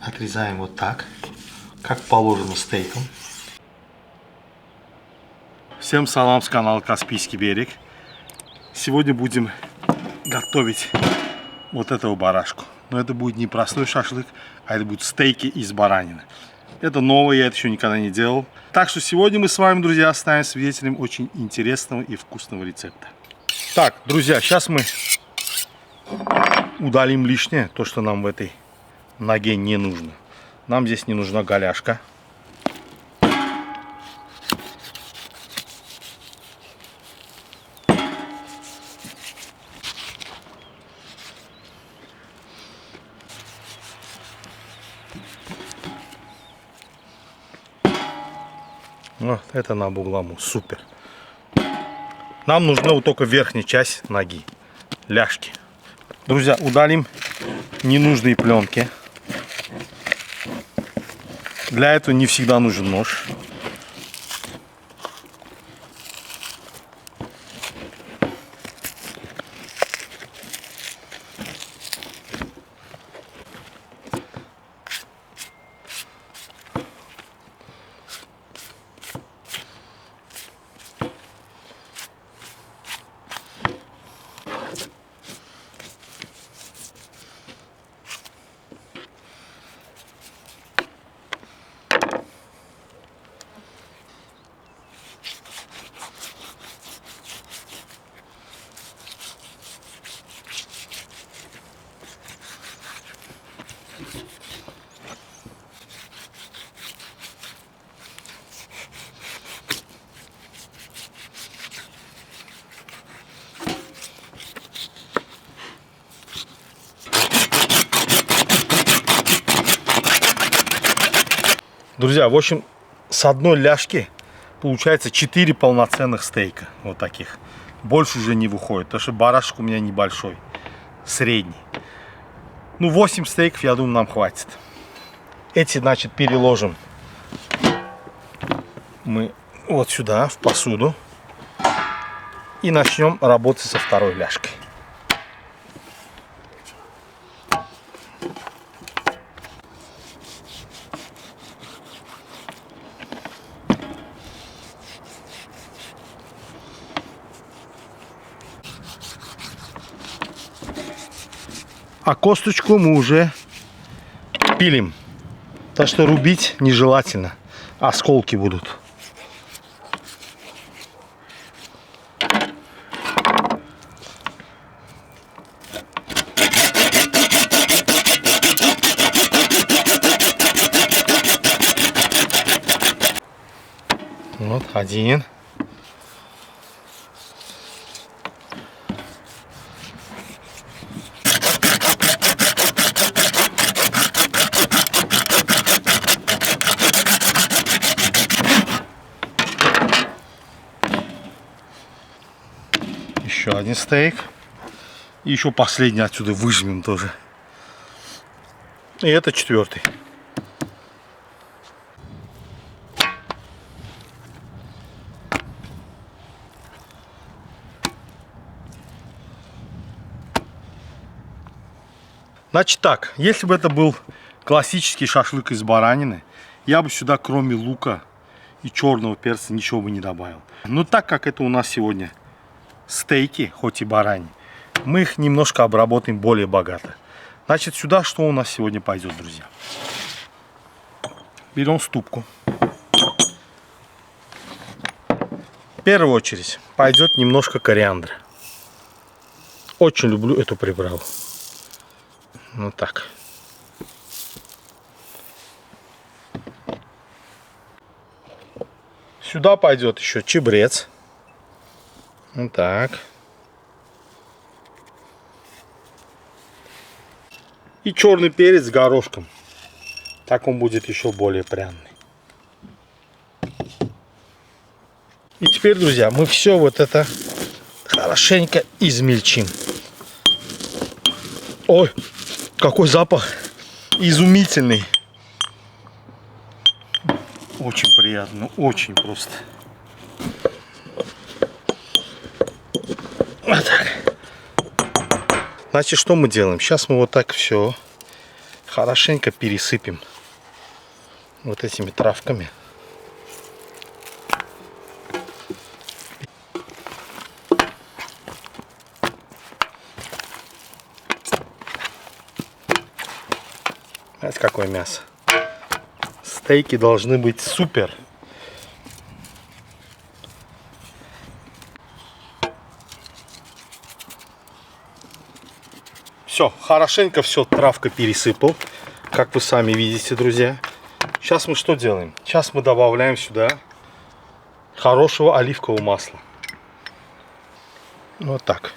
Отрезаем вот так, как положено стейком. Всем салам с канала Каспийский берег. Сегодня будем готовить вот этого барашку. Но это будет не простой шашлык, а это будут стейки из баранины. Это новое, я это еще никогда не делал. Так что сегодня мы с вами, друзья, станем свидетелем очень интересного и вкусного рецепта. Так, друзья, сейчас мы удалим лишнее, то, что нам в этой ноге не нужно. Нам здесь не нужна голяшка. Вот это на бугламу, супер. Нам нужна вот только верхняя часть ноги, ляжки. Друзья, удалим ненужные пленки. Для этого не всегда нужен нож. Друзья, в общем, с одной ляжки получается 4 полноценных стейка. Вот таких. Больше уже не выходит, потому что барашек у меня небольшой, средний. Ну, 8 стейков, я думаю, нам хватит. Эти, значит, переложим мы вот сюда, в посуду. И начнем работать со второй ляжкой. А косточку мы уже пилим. Так что рубить нежелательно. Осколки будут. Вот один. Еще один стейк. И еще последний отсюда выжмем тоже. И это четвертый. Значит так, если бы это был классический шашлык из баранины, я бы сюда кроме лука и черного перца ничего бы не добавил. Но так как это у нас сегодня стейки, хоть и бараньи, мы их немножко обработаем более богато. Значит, сюда что у нас сегодня пойдет, друзья? Берем ступку. В первую очередь пойдет немножко кориандра. Очень люблю эту приправу. Вот так. Сюда пойдет еще чабрец. Вот так. И черный перец с горошком. Так он будет еще более пряный. И теперь, друзья, мы все вот это хорошенько измельчим. Ой, какой запах изумительный. Очень приятно, очень просто. Вот так. Значит, что мы делаем? Сейчас мы вот так все Хорошенько пересыпем вот этими травками. Знаете, какое мясо? Стейки должны быть супер. Все, хорошенько все травка пересыпал, как вы сами видите, друзья. Сейчас мы что делаем? Сейчас мы добавляем сюда хорошего оливкового масла. Вот так.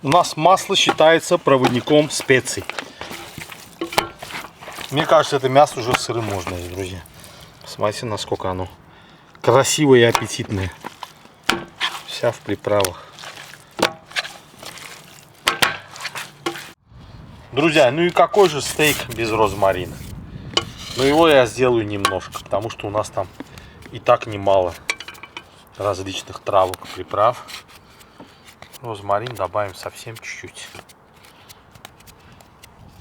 У нас масло считается проводником специй. Мне кажется, это мясо уже сырым можно есть, друзья. Посмотрите, насколько оно красивое и аппетитное. Вся в приправах. Друзья, ну и какой же стейк без розмарина? Но его я сделаю немножко, потому что у нас там и так немало различных травок, приправ. Розмарин добавим совсем чуть-чуть.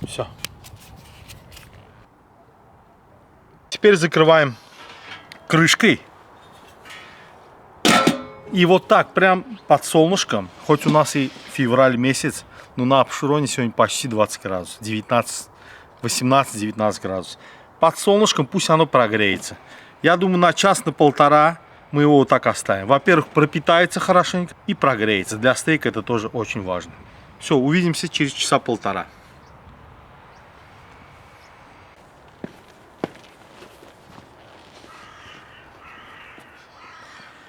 Все. Теперь закрываем крышкой. И вот так, прям под солнышком, хоть у нас и февраль месяц, но на Апшероне сегодня почти 20 градусов, 18-19 градусов. Под солнышком пусть оно прогреется. Я думаю, на час, на полтора мы его вот так оставим. Во-первых, пропитается хорошенько и прогреется. Для стейка это тоже очень важно. Все, увидимся через часа полтора.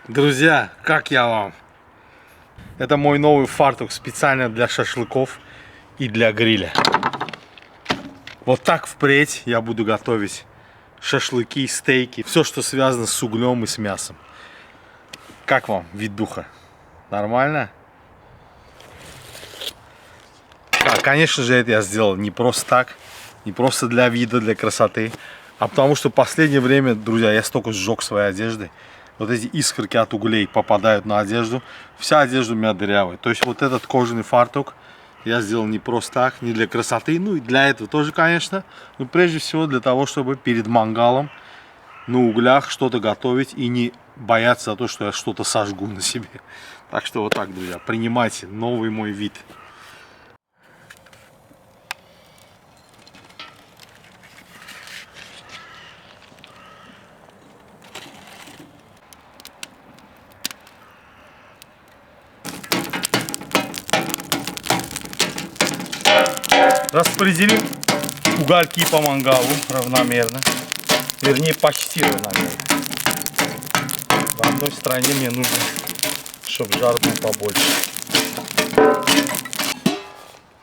Друзья, как я вам? Это мой новый фартук специально для шашлыков и для гриля. Вот так впредь я буду готовить шашлыки, стейки, все, что связано с углем и с мясом. Как вам видуха? Нормально? Да, конечно же, это я сделал не просто так, не просто для вида, для красоты, а потому что в последнее время, друзья, я столько сжег своей одежды. Вот эти искорки от углей попадают на одежду. Вся одежда у меня дырявая. То есть вот этот кожаный фартук я сделал не просто так, не для красоты. Ну и для этого тоже, конечно. Но прежде всего для того, чтобы перед мангалом на углях что-то готовить и не бояться за то, что я что-то сожгу на себе. Так что вот так, друзья, принимайте новый мой вид. Распределим угольки по мангалу равномерно. Вернее, почти равномерно. В одной стороне мне нужно, чтобы жар был побольше.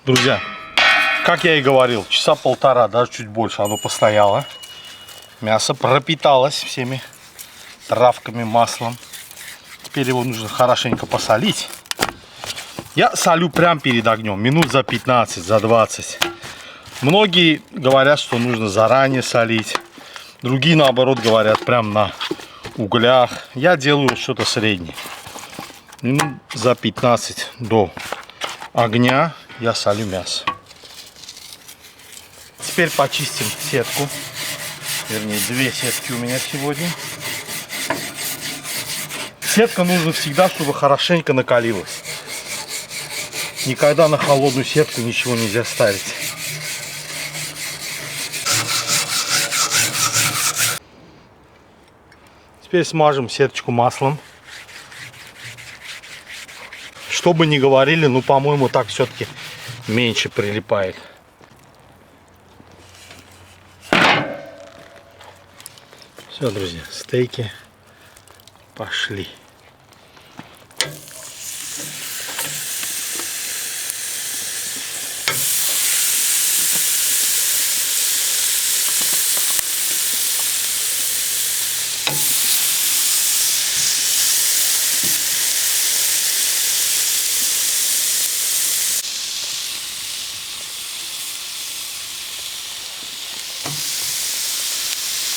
Друзья, как я и говорил, часа полтора, даже чуть больше оно постояло. Мясо пропиталось всеми травками, маслом. Теперь его нужно хорошенько посолить. Я солю прямо перед огнем, минут за 15, за 20. Многие говорят, что нужно заранее солить. Другие, наоборот, говорят, прям на углях. Я делаю что-то среднее. Минут за 15 до огня я солю мясо. Теперь почистим сетку. Вернее, 2 сетки у меня сегодня. Сетка нужно всегда, чтобы хорошенько накалилась. Никогда на холодную сетку ничего нельзя ставить. Теперь смажем сеточку маслом. Что бы ни говорили, ну, по-моему, так все-таки меньше прилипает. Все, друзья, стейки пошли.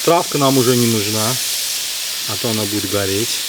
Травка нам уже не нужна, а то она будет гореть.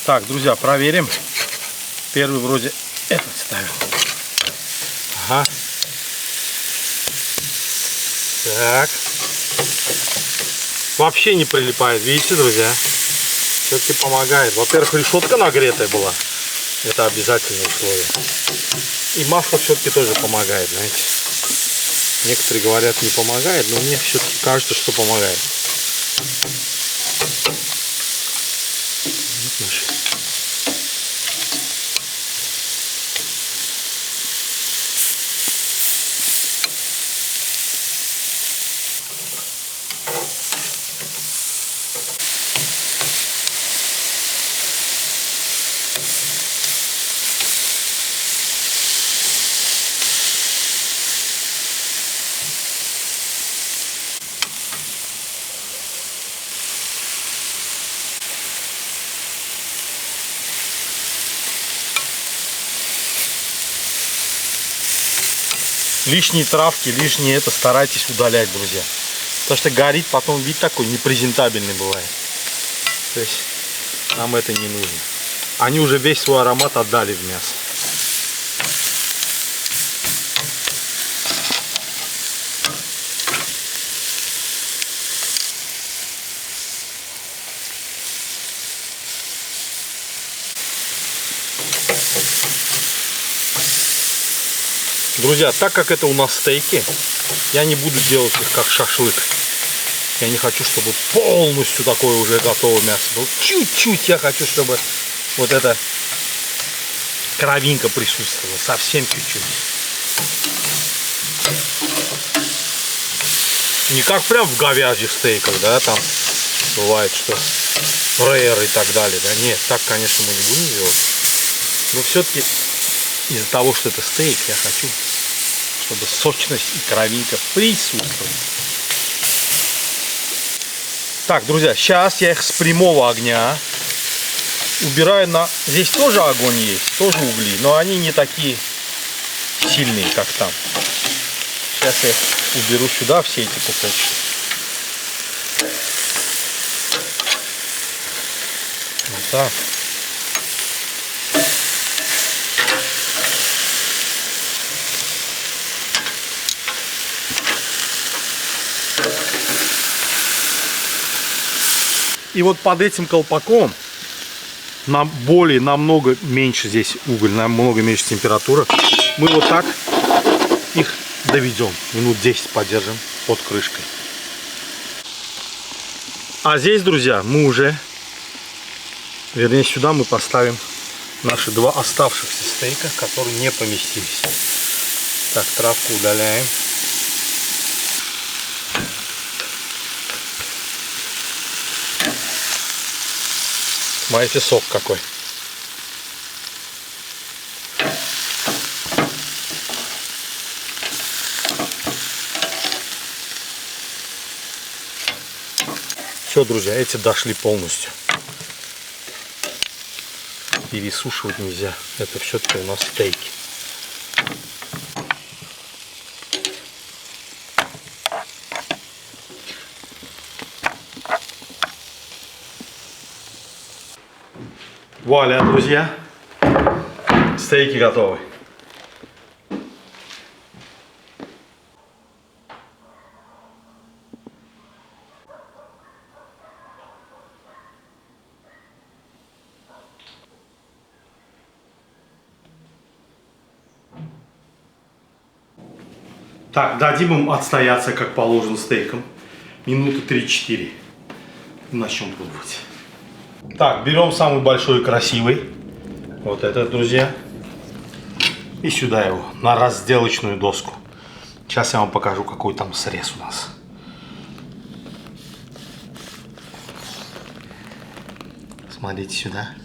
Так, друзья, проверим. Первый вроде этот ставил. Ага. Так. Вообще не прилипает, видите, друзья? Все-таки помогает. Во-первых, решетка нагретая была. Это обязательное условие. И масло все-таки тоже помогает, знаете. Некоторые говорят, не помогает, но мне все-таки кажется, что помогает. Лишние травки, лишние это старайтесь удалять, друзья. Потому что горит, потом вид такой непрезентабельный бывает. То есть нам это не нужно. Они уже весь свой аромат отдали в мясо. Друзья, так как это у нас стейки, я не буду делать их как шашлык. Я не хочу, чтобы полностью такое уже готовое мясо было. Чуть-чуть я хочу, чтобы вот эта кровинка присутствовала. Совсем чуть-чуть. Не как прям в говяжьих стейках, да, там бывает, что рейер и так далее. Да нет, так, конечно, мы не будем делать. Но все-таки из-за того, что это стейк, я хочу, чтобы сочность и кровинка присутствовали. Так, друзья, сейчас я их с прямого огня убираю на... Здесь тоже огонь есть, тоже угли, но они не такие сильные, как там. Сейчас я их уберу сюда, все эти кусочки. Вот так. И вот под этим колпаком намного меньше здесь уголь, намного меньше температура. Мы вот так их доведем. Минут 10 подержим под крышкой. А здесь, друзья, мы уже, вернее, сюда мы поставим наши два оставшихся стейка, которые не поместились. Так, травку удаляем. Смотрите, сок какой. Все, друзья, эти дошли полностью. Пересушивать нельзя. Это все-таки у нас стейки. Вуаля, друзья, стейки готовы. Так, дадим им отстояться, как положено, стейком. Минуты 3-4. Начнем пробовать. Так, берем самый большой и красивый. Вот этот, друзья. И сюда его, на разделочную доску. Сейчас я вам покажу, какой там срез у нас. Смотрите сюда.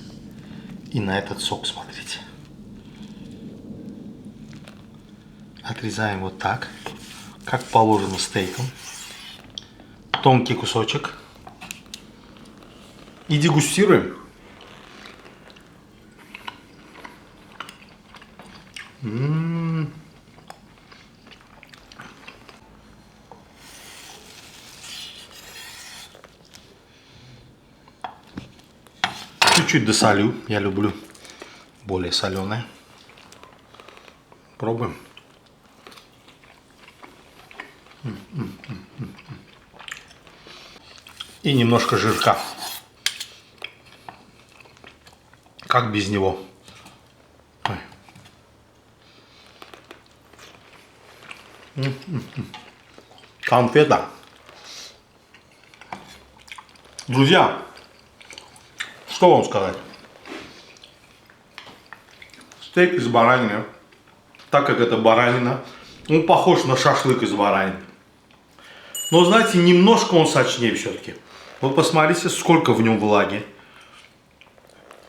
И на этот сок смотрите. Отрезаем вот так, как положено стейком. Тонкий кусочек. И дегустируем. Чуть-чуть досолю. Я люблю более соленое. Пробуем. И немножко жирка. Как без него? Конфета. Друзья, что вам сказать? Стейк из баранины, так как это баранина, он похож на шашлык из баранины. Но, знаете, немножко он сочнее все-таки. Вот посмотрите, сколько в нем влаги.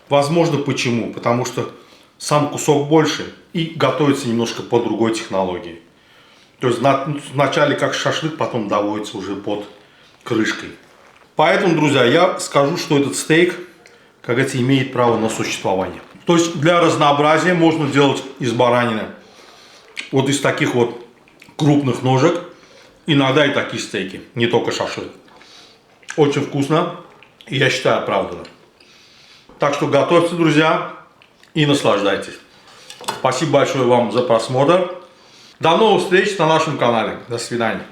Возможно, почему? Потому что сам кусок больше и готовится немножко по другой технологии. То есть вначале как шашлык, потом доводится уже под крышкой. Поэтому, друзья, я скажу, что этот стейк, как говорится, имеет право на существование. То есть для разнообразия можно делать из баранины, вот из таких вот крупных ножек, иногда и такие стейки, не только шашлык. Очень вкусно и, я считаю, оправданно. Так что готовьте, друзья, и наслаждайтесь. Спасибо большое вам за просмотр. До новых встреч на нашем канале. До свидания.